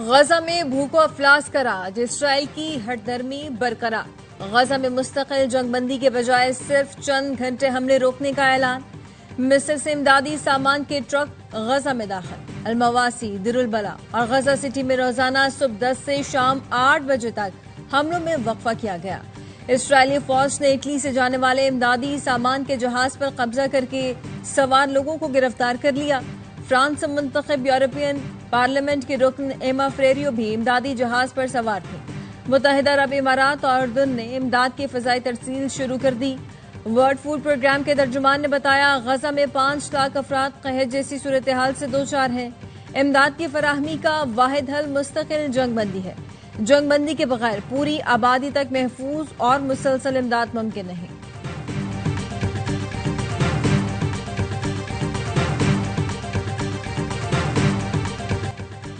غزہ میں بھوکو افلاس کا راج، اسرائیل کی ہٹ درمی برقرار۔ غزہ میں مستقل جنگ بندی کے بجائے صرف چند گھنٹے حملے روکنے کا اعلان۔ مصر سے امدادی سامان کے ٹرک غزہ میں داخل۔ المواسی، دیر البلا اور غزہ سٹی میں روزانہ صبح 10 سے شام 8 بجے تک حملوں میں وقفہ کیا گیا۔ اسرائیلی فوج نے اٹلی سے جانے والے امدادی سامان کے جہاز پر قبضہ کر کے سوار لوگوں کو گرفتار کر لیا۔ فرانس سے منتخب یورپین پارلیمنٹ کے رکن ایما فریریو بھی امدادی جہاز پر سوار تھے۔ متحدہ عرب امارات اور اردن نے امداد کی فضائی ترسیل شروع کر دی۔ ورلڈ فوڈ پروگرام کے ترجمان نے بتایا غزہ میں 5 لاکھ افراد قحط جیسی صورتحال سے دوچار ہیں۔ امداد کی فراہمی کا واحد حل مستقل جنگ بندی ہے۔ جنگ بندی کے بغیر پوری آبادی تک محفوظ اور مسلسل امداد ممکن نہیں۔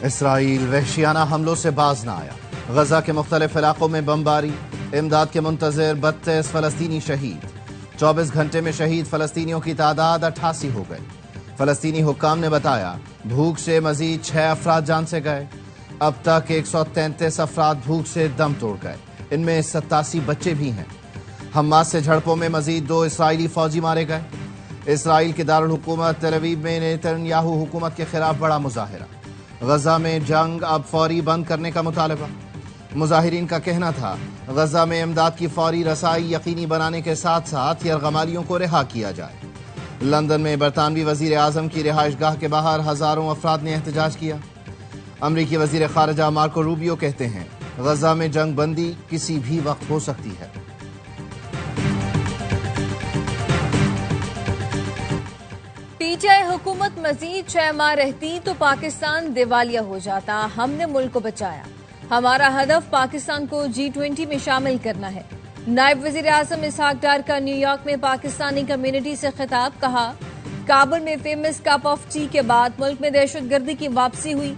اسرائیل وحشیانہ حملوں سے باز نہ آیا۔ غزہ کے مختلف علاقوں میں بمباری، امداد کے منتظر 32 فلسطینی شہید۔ 24 گھنٹے میں شہید فلسطینیوں کی تعداد 88 ہو گئی۔ فلسطینی حکام نے بتایا بھوک سے مزید 6 افراد جان سے گئے۔ اب تک 133 افراد بھوک سے دم توڑ گئے، ان میں 87 بچے بھی ہیں۔ حماس سے جھڑپوں میں مزید 2 اسرائیلی فوجی مارے گئے۔ اسرائیل کے دارالحکومت تل ابیب میں نیتن یاہو حکومت کے خلاف بڑا مظاہرہ۔ غزہ میں جنگ اب فوری بند کرنے کا مطالبہ۔ مظاہرین کا کہنا تھا غزہ میں امداد کی فوری رسائی یقینی بنانے کے ساتھ ساتھ یرغمالیوں کو رہا کیا جائے۔ لندن میں برطانوی وزیر اعظم کی رہائش گاہ کے باہر ہزاروں افراد نے احتجاج کیا۔ امریکی وزیر خارجہ مارکو روبیو کہتے ہیں غزہ میں جنگ بندی کسی بھی وقت ہو سکتی ہے۔ پی ٹی آئی حکومت مزید 6 ماہ رہتی تو پاکستان دیوالیہ ہو جاتا۔ ہم نے ملک کو بچایا۔ ہمارا ہدف پاکستان کو G20 میں شامل کرنا ہے۔ نائب وزیر اعظم اسحاق ڈار کا نیو یارک میں پاکستانی کمیونٹی سے خطاب، کہا کابل میں فیمس کپ آف ٹی کے بعد ملک میں دہشت گردی کی واپسی ہوئی۔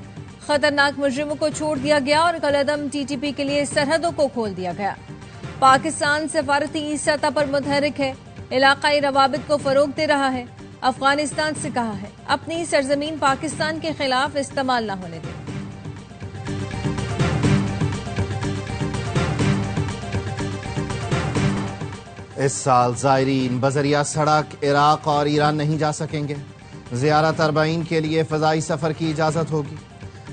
خطرناک مجرموں کو چھوڑ دیا گیا اور کالعدم TTP کے لیے سرحدوں کو کھول دیا گیا۔ پاکستان سفارتی سطح پر متحرک ہے، علاقائی روابط کو فروغ دے رہا ہے۔ افغانستان سے کہا ہے اپنی سرزمین پاکستان کے خلاف استعمال نہ ہونے دیں۔ اس سال زائرین بذریعہ سڑک عراق اور ایران نہیں جا سکیں گے۔ زیارت 40 کے لیے فضائی سفر کی اجازت ہوگی۔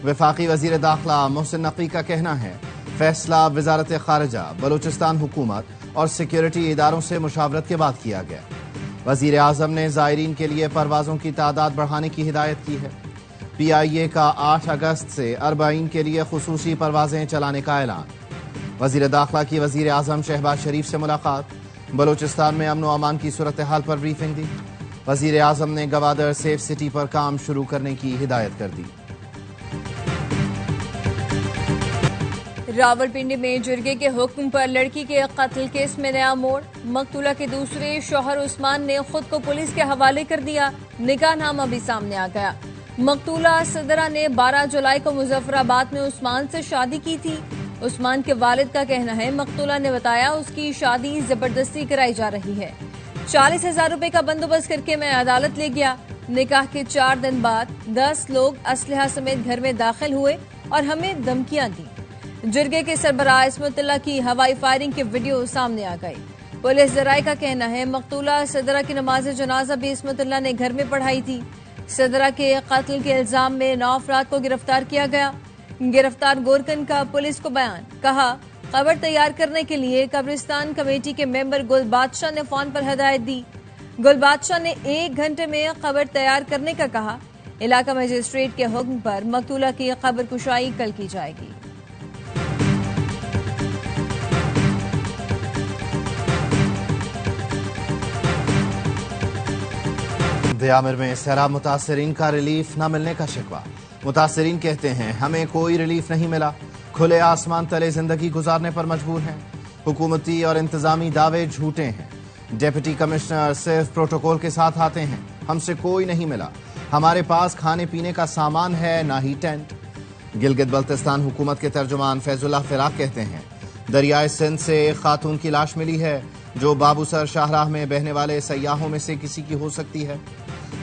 وفاقی وزیر داخلہ محسن نقوی کا کہنا ہے فیصلہ وزارت خارجہ، بلوچستان حکومت اور سیکیورٹی اداروں سے مشاورت کے بعد کیا گیا۔ وزیر اعظم نے زائرین کے لیے پروازوں کی تعداد بڑھانے کی ہدایت کی ہے۔ PIA کا 8 اگست سے 40 کے لیے خصوصی پروازیں چلانے کا اعلان۔ وزیر داخلہ کی وزیر اعظم شہباز شریف سے ملاقات، بلوچستان میں امن و امان کی صورتحال پر بریفنگ دی۔ وزیر اعظم نے گوادر سیف سٹی پر کام شروع کرنے کی ہدایت کر دی۔ راولپنڈی میں جرگے کے حکم پر لڑکی کے قتل کیس میں نیا موڑ۔ مقتولہ کے دوسرے شوہر عثمان نے خود کو پولیس کے حوالے کر دیا، نکاح نامہ بھی سامنے آ گیا۔ مقتولہ صدرہ نے 12 جولائی کو مظفر آباد میں عثمان سے شادی کی تھی۔ عثمان کے والد کا کہنا ہے مقتولہ نے بتایا اس کی شادی زبردستی کرائی جا رہی ہے۔ 40,000 روپے کا بندوبست کر کے میں عدالت لے گیا۔ نکاح کے 4 دن بعد 10 لوگ اسلحہ سمیت گھر میں داخل ہوئے اور ہمیں دھمکیاں دیں۔ جرگے کے سربراہ عصمت اللہ کی ہوائی فائرنگ کی ویڈیو سامنے آ گئی۔ پولیس ذرائع کا کہنا ہے مقتولہ صدرہ کی نماز جنازہ بھی عصمت اللہ نے گھر میں پڑھائی تھی۔ صدرہ کے قتل کے الزام میں 9 افراد کو گرفتار کیا گیا۔ گرفتار گورکن کا پولیس کو بیان، کہا قبر تیار کرنے کے لیے قبرستان کمیٹی کے ممبر گل بادشاہ نے فون پر ہدایت دی۔ گل بادشاہ نے 1 گھنٹے میں قبر تیار کرنے کا کہا۔ علاقہ مجسٹریٹ کے حکم پر مقتولہ کی قبر کشائی کل کی جائے گی۔ دیامر میں سیلاب متاثرین کا ریلیف نہ ملنے کا شکوہ۔ متاثرین کہتے ہیں ہمیں کوئی ریلیف نہیں ملا، کھلے آسمان تلے زندگی گزارنے پر مجبور ہیں۔ حکومتی اور انتظامی دعوے جھوٹے ہیں۔ ڈپٹی کمشنر صرف پروٹوکول کے ساتھ آتے ہیں، ہم سے کوئی نہیں ملا، ہمارے پاس کھانے پینے کا سامان ہے نہ ہی ٹینٹ۔ گلگت بلتستان حکومت کے ترجمان فیض اللہ فراق کہتے ہیں دریائے سندھ سے ایک خاتون کی لاش ملی ہے جو بابوسر شاہراہ میں بہنے والے سیاحوں میں سے کسی کی ہو سکتی ہے۔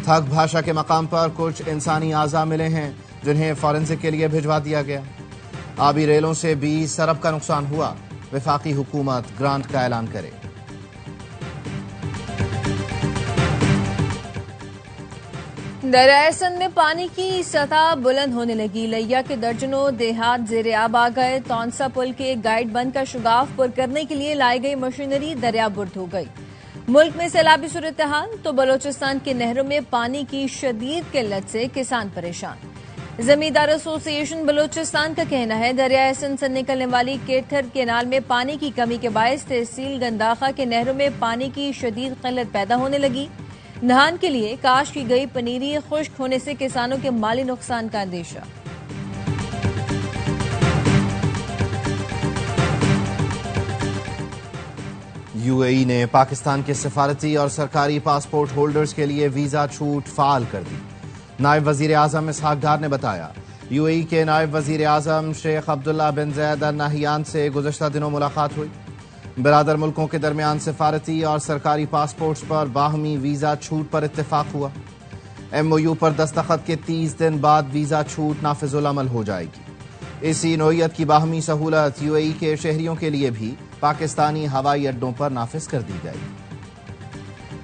تھک بھاشا کے مقام پر کچھ انسانی اعضاء ملے ہیں جنہیں فورنسک کے لیے بھجوا دیا گیا۔ آبی ریلوں سے 20 ارب کا نقصان ہوا، وفاقی حکومت گرانٹ کا اعلان کرے۔ دریائے سندھ میں پانی کی سطح بلند ہونے لگی، لیا کے درجنوں دیہات زیر آب آ گئے۔ تونسا پل کے گائیڈ بند کا شگاف پر کرنے کے لیے لائی گئی مشینری دریا برد ہو گئی۔ ملک میں سیلابی صورتحال تو بلوچستان کے نہروں میں پانی کی شدید قلت سے کسان پریشان۔ زمیندار ایسوسی ایشن بلوچستان کا کہنا ہے دریائے سندھ سے نکلنے والی کیتھر کینال میں پانی کی کمی کے باعث تحصیل گنداخا کے نہروں میں پانی کی شدید قلت پیدا ہونے لگی۔ دھان کے لیے کاشت کی گئی پنیری خشک ہونے سے کسانوں کے مالی نقصان کا اندیشہ۔ یو اے ای نے پاکستان کے سفارتی اور سرکاری پاسپورٹ ہولڈرز کے لیے ویزا چھوٹ فعال کر دی۔ نائب وزیر اعظم اسحاق ڈار نے بتایا یو اے ای کے نائب وزیر اعظم شیخ عبداللہ بن زید ال نہیان سے گزشتہ دنوں ملاقات ہوئی۔ برادر ملکوں کے درمیان سفارتی اور سرکاری پاسپورٹس پر باہمی ویزا چھوٹ پر اتفاق ہوا۔ ایم او یو پر دستخط کے 30 دن بعد ویزا چھوٹ نافذ العمل ہو جائے گی۔ اسی نوعیت کی باہمی سہولت یو اے ای کے شہریوں کے لیے بھی پاکستانی ہوائی اڈوں پر نافذ کر دی گئی۔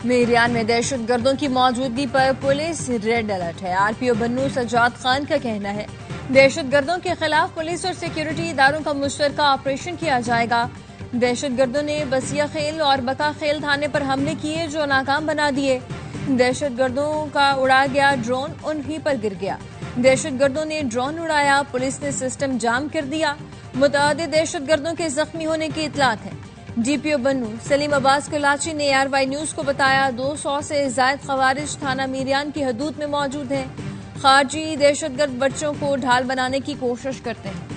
میریان میں دہشت گردوں کی موجودگی پر پولیس ریڈ الرٹ ہے۔ آر پی او بنو سجاد خان کا کہنا ہے دہشت گردوں کے خلاف پولیس اور سیکیورٹی اداروں کا مشترکہ آپریشن کیا جائے گا۔ دہشت گردوں نے بسیا خیل اور بکا خیل تھانے پر حملے کیے جو ناکام بنا دیے۔ دہشت گردوں کا اڑا گیا ڈرون انہی پر گر گیا۔ دہشت گردوں نے ڈرون اڑایا، پولیس نے سسٹم جام کر دیا۔ متعدد دہشت گردوں کے زخمی ہونے کی اطلاعات ہیں۔ ڈی پی او بنو سلیم عباس کلاچی نے آر وائی نیوز کو بتایا 200 سے زائد خوارج تھانہ میریان کی حدود میں موجود ہیں۔ خارجی دہشت گرد بچوں کو ڈھال بنانے کی کوشش کرتے ہیں۔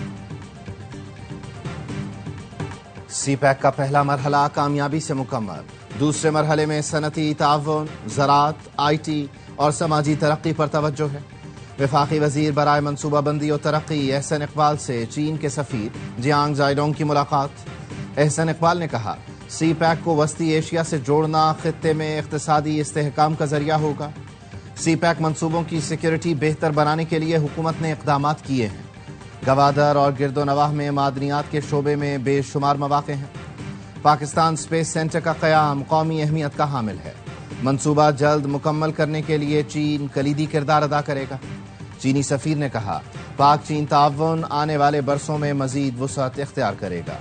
سی پیک کا پہلا مرحلہ کامیابی سے مکمل۔ دوسرے مرحلے میں صنعتی تعاون، زراعت، آئی ٹی اور سماجی ترقی پر توجہ ہے۔ وفاقی وزیر برائے منصوبہ بندی و ترقی احسن اقبال سے چین کے سفیر جیانگ زائڈونگ کی ملاقات۔ احسن اقبال نے کہا سی پیک کو وسطی ایشیا سے جوڑنا خطے میں اقتصادی استحکام کا ذریعہ ہوگا۔ سی پیک منصوبوں کی سیکیورٹی بہتر بنانے کے لیے حکومت نے اقدامات کیے ہیں۔ گوادر اور گرد و نواح میں معدنیات کے شعبے میں بے شمار مواقع ہیں۔ پاکستان اسپیس سینٹر کا قیام قومی اہمیت کا حامل ہے۔ منصوبہ جلد مکمل کرنے کے لیے چین کلیدی کردار ادا کرے گا۔ چینی سفیر نے کہا پاک چین تعاون آنے والے برسوں میں مزید وسعت اختیار کرے گا۔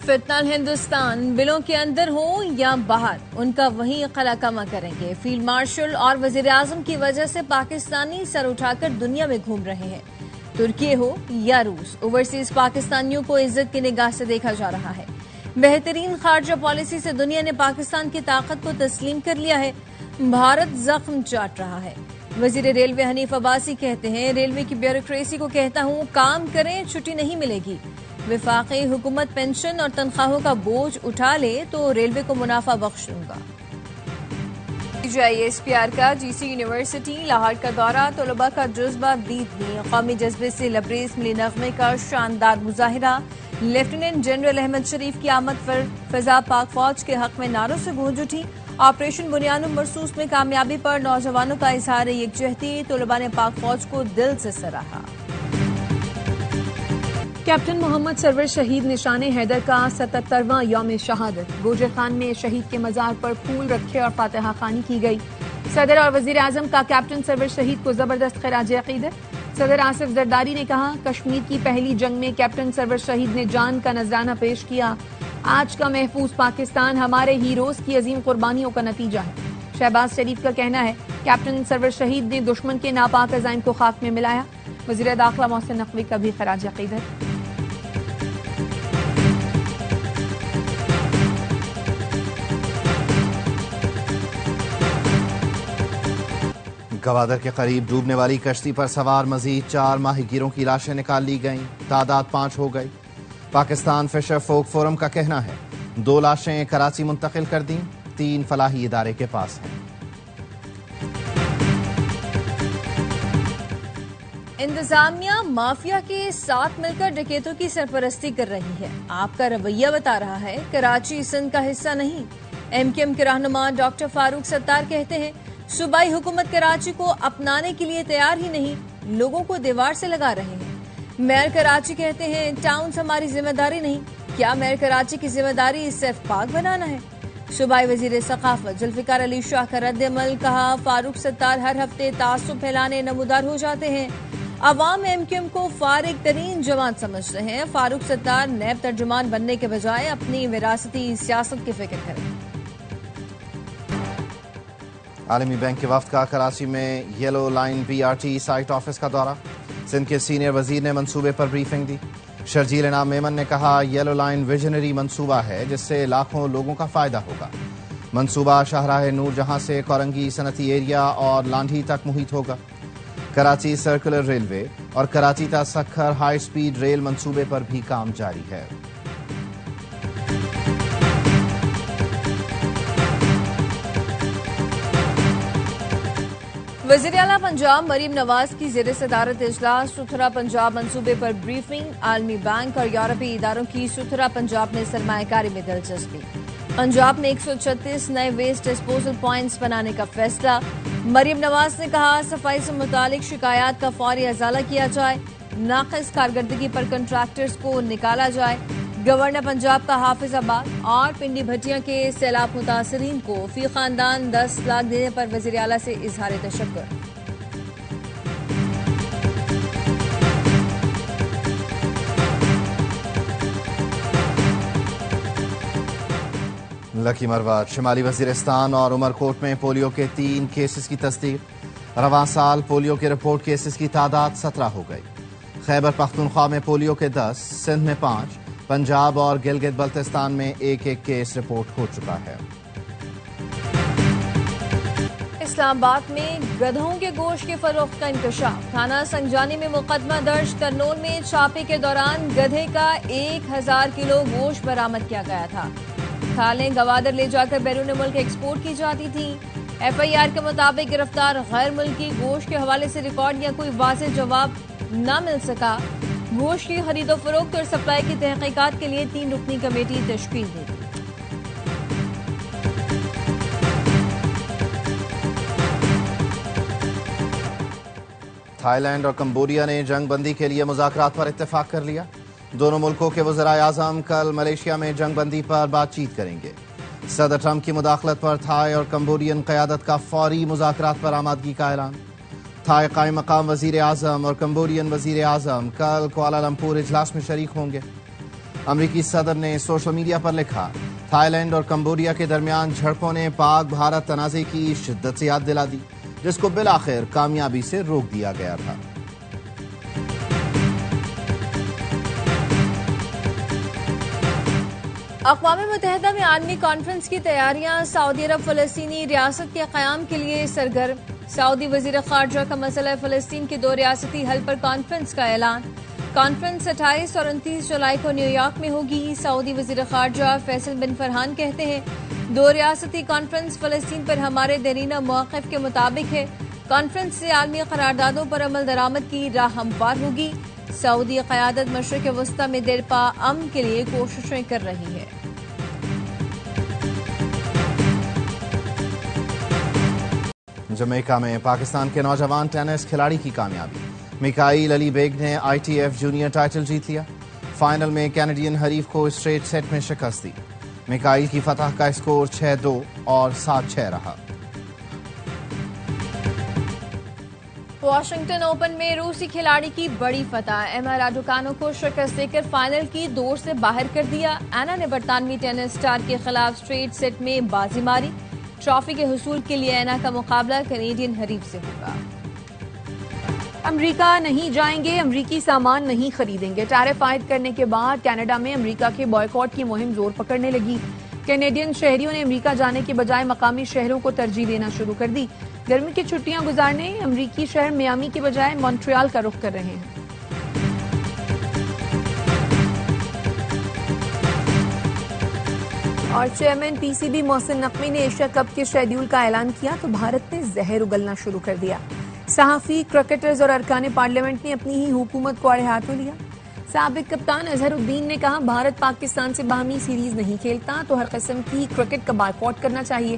فتنہ ہندوستان بلوں کے اندر ہوں یا باہر ان کا وہیں قلع کما کریں گے۔ فیلڈ مارشل اور وزیر اعظم کی وجہ سے پاکستانی سر اٹھا کر دنیا میں گھوم رہے ہیں۔ ترکی ہو یا روس، اوورسیز پاکستانیوں کو عزت کی نگاہ سے دیکھا جا رہا ہے۔ بہترین خارجہ پالیسی سے دنیا نے پاکستان کی طاقت کو تسلیم کر لیا ہے۔ بھارت زخم چاٹ رہا ہے۔ وزیر ریلوے حنیف عباسی کہتے ہیں ریلوے کی بیوروکریسی کو کہتا ہوں کام کریں، چھٹی نہیں ملے گی۔ وفاقی حکومت پینشن اور تنخواہوں کا بوجھ اٹھا لے تو ریلوے کو منافع بخش دوں گا۔ ایس پی آر کا جی سی یونیورسٹی لاہور کا دورہ، طلباء کا جذبہ دید میں قومی جذبے سے لبریز ملی نغمے کا شاندار مظاہرہ۔ لیفٹیننٹ جنرل احمد شریف کی آمد پر فضا پاک فوج کے حق میں نعروں سے گونج اٹھی۔ آپریشن بنیاد مرصوص میں کامیابی پر نوجوانوں کا اظہار یکجہتی، طلباء نے پاک فوج کو دل سے سراہا۔ کیپٹن محمد سرور شہید نشان حیدر کا 77واں یوم شہادت، گوجر خان میں شہید کے مزار پر پھول رکھے اور فاتحہ خوانی کی گئی۔ صدر اور وزیر اعظم کا کیپٹن سرور شہید کو زبردست خراج عقیدت۔ صدر آصف زرداری نے کہا کشمیر کی پہلی جنگ میں کیپٹن سرور شہید نے جان کا نذرانہ پیش کیا۔ آج کا محفوظ پاکستان ہمارے ہیروز کی عظیم قربانیوں کا نتیجہ ہے۔ شہباز شریف کا کہنا ہے کیپٹن سرور شہید نے دشمن کے ناپاک عزائم کو خاک میں ملایا۔ وزیر داخلہ محسن نقوی کا بھی خراج عقیدت۔ گوادر کے قریب ڈوبنے والی کشتی پر سوار مزید 4 ماہی گیروں کی لاشیں نکال لی گئیں، تعداد 5 ہو گئی۔ پاکستان فشر فوک فورم کا کہنا ہے 2 لاشیں کراچی منتقل کر دیں، 3 فلاحی ادارے کے پاس ہیں۔ انتظامیہ مافیا کے ساتھ مل کر ڈکیتوں کی سرپرستی کر رہی ہے۔ آپ کا رویہ بتا رہا ہے کراچی سندھ کا حصہ نہیں۔ ایم کیو ایم کے رہنما ڈاکٹر فاروق ستار کہتے ہیں صوبائی حکومت کراچی کو اپنانے کے لیے تیار ہی نہیں، لوگوں کو دیوار سے لگا رہے ہیں۔ میئر کراچی کہتے ہیں ٹاؤنز ہماری ذمہ داری نہیں، کیا میئر کراچی کی ذمہ داری صرف پاک بنانا ہے؟ صوبائی وزیر ثقافت ذوالفقار علی شاہ کا رد عمل، کہا فاروق ستار ہر ہفتے تعصب پھیلانے نمودار ہو جاتے ہیں، عوام ایم کیو ایم کو فارغ ترین جماعت سمجھتے ہیں، فاروق ستار نیب ترجمان بننے کے بجائے اپنی وراثتی سیاست کی فکر کریں۔ عالمی بینک کے وفد کا کراچی میں yellow line B R T site office کا دورہ، سندھ کے سینئر وزیر نے منصوبے پر بریفنگ دی۔ شرجیل انعام میمن نے کہا یلو لائن ویژنری منصوبہ ہے جس سے لاکھوں لوگوں کا فائدہ ہوگا۔ منصوبہ شاہراہ نور جہاں سے کورنگی صنعتی ایریا اور لانڈھی تک محیط ہوگا۔ کراچی سرکولر ریلوے اور کراچی تا سکھر ہائی سپیڈ ریل منصوبے پر بھی کام جاری ہے۔ وزیراعلیٰ پنجاب مریم نواز کی زیر صدارت اجلاس، ستھرا پنجاب منصوبے پر بریفنگ، عالمی بینک اور یورپی اداروں کی ستھرا پنجاب میں سرمایہ کاری میں دلچسپی، پنجاب میں 136 نئے ویسٹ ڈسپوزل پوائنٹس بنانے کا فیصلہ۔ مریم نواز نے کہا صفائی سے متعلق شکایات کا فوری ازالہ کیا جائے، ناقص کارکردگی پر کنٹریکٹرز کو نکالا جائے۔ گورنر پنجاب کا حافظ آباد اور پنڈی بھٹیاں کے سیلاب متاثرین کو فی خاندان 10 لاکھ دینے پر وزیراعلیٰ سے اظہار تشکر۔ لکی مروت، شمالی وزیرستان اور عمرکوٹ میں پولیو کے 3 کیسز کی تصدیق، رواں سال پولیو کے رپورٹ کیسز کی تعداد 17 ہو گئی۔ خیبر پختونخوا میں پولیو کے 10، سندھ میں 5، پنجاب اور گلگت بلتستان میں 1 کیس رپورٹ ہو چکا ہے۔ اسلام آباد میں گدھوں کے گوشت کے فروخت کا انکشاف، تھانہ سنجانی میں مقدمہ درج، کرنول میں چھاپے کے دوران گدھے کا 1000 کلو گوشت برآمد کیا گیا تھا۔ کھالیں گوادر لے جا کر بیرون ملک ایکسپورٹ کی جاتی تھی۔ ایف آئی آر کے مطابق گرفتار غیر ملکی گوشت کے حوالے سے ریکارڈ یا کوئی واضح جواب نہ مل سکا۔ گوشت کی خرید و فروخت اور سپلائی کی تحقیقات کے لیے 3 رکنی کمیٹی تشکیل دی گئی۔ تھائی لینڈ اور کمبوڈیا نے جنگ بندی کے لیے مذاکرات پر اتفاق کر لیا۔ دونوں ملکوں کے وزرائے اعظم کل ملیشیا میں جنگ بندی پر بات چیت کریں گے۔ صدر ٹرمپ کی مداخلت پر تھائی اور کمبوڈین قیادت کا فوری مذاکرات پر آمادگی کا اعلان۔ تھائی قائم مقام وزیر اعظم اور کمبوڈین وزیر اعظم کل کوالالمپور اجلاس میں شریک ہوں گے۔ امریکی صدر نے سوشل میڈیا پر لکھا تھائی لینڈ اور کمبوڈیا کے درمیان جھڑپوں نے پاک بھارت تنازع کی شدت سے یاد دلا دی، جس کو بالآخر کامیابی سے روک دیا گیا تھا۔ اقوام متحدہ میں عالمی کانفرنس کی تیاریاں، سعودی عرب فلسطینی ریاست کے قیام کے لیے سرگرم، سعودی وزیر خارجہ کا مسئلہ فلسطین کے 2 ریاستی حل پر کانفرنس کا اعلان۔ کانفرنس 28 اور 29 جولائی کو نیو یارک میں ہوگی۔ سعودی وزیر خارجہ فیصل بن فرحان کہتے ہیں 2 ریاستی کانفرنس فلسطین پر ہمارے دیرینہ موقف کے مطابق ہے۔ کانفرنس سے عالمی قراردادوں پر عمل درآمد کی راہ ہموار ہوگی۔ سعودی قیادت مشرق وسطی میں دیرپا امن کے لیے کوششیں کر رہی ہے۔ جمیکا میں پاکستان کے نوجوان ٹینس کھلاڑی کی کامیابی، میکائیل علی بیگ نے I T F junior title جیت لیا۔ فائنل میں کینیڈین حریف کو اسٹریٹ سیٹ میں شکست دی۔ میکائیل کی فتح کا اسکور 6-2 اور 7-6 رہا۔ واشنگٹن اوپن میں روسی کھلاڑی کی بڑی فتح، ایما راڈوکانو کو شکست دے کر فائنل کی دور سے باہر کر دیا۔ اینا نے برطانوی ٹینس سٹار کے خلاف اسٹریٹ سیٹ میں بازی ماری۔ ٹرافی کے حصول کے لیے اینا کا مقابلہ کینیڈین حریف سے ہوگا۔ امریکہ نہیں جائیں گے، امریکی سامان نہیں خریدیں گے۔ ٹیرف عائد کرنے کے بعد کینیڈا میں امریکہ کے بائیکاٹ کی مہم زور پکڑنے لگی۔ کینیڈین شہریوں نے امریکہ جانے کے بجائے مقامی شہروں کو ترجیح دینا شروع کر دی۔ گرمی کی چھٹیاں گزارنے امریکی شہر میامی کی بجائے مونٹریال کا رخ کر رہے ہیں۔ اور chairman P C B Mohsin Naqvi نے ایشیا کپ کے شیڈیول کا اعلان کیا تو بھارت نے زہر اگلنا شروع کر دیا۔ صحافی، کرکٹرز اور ارکان پارلیمنٹ نے اپنی ہی حکومت کو آڑے ہاتھوں لیا۔ سابق کپتان اظہر الدین نے کہا بھارت پاکستان سے باہمی سیریز نہیں کھیلتا تو ہر قسم کی کرکٹ کا بائیکاٹ کرنا چاہیے۔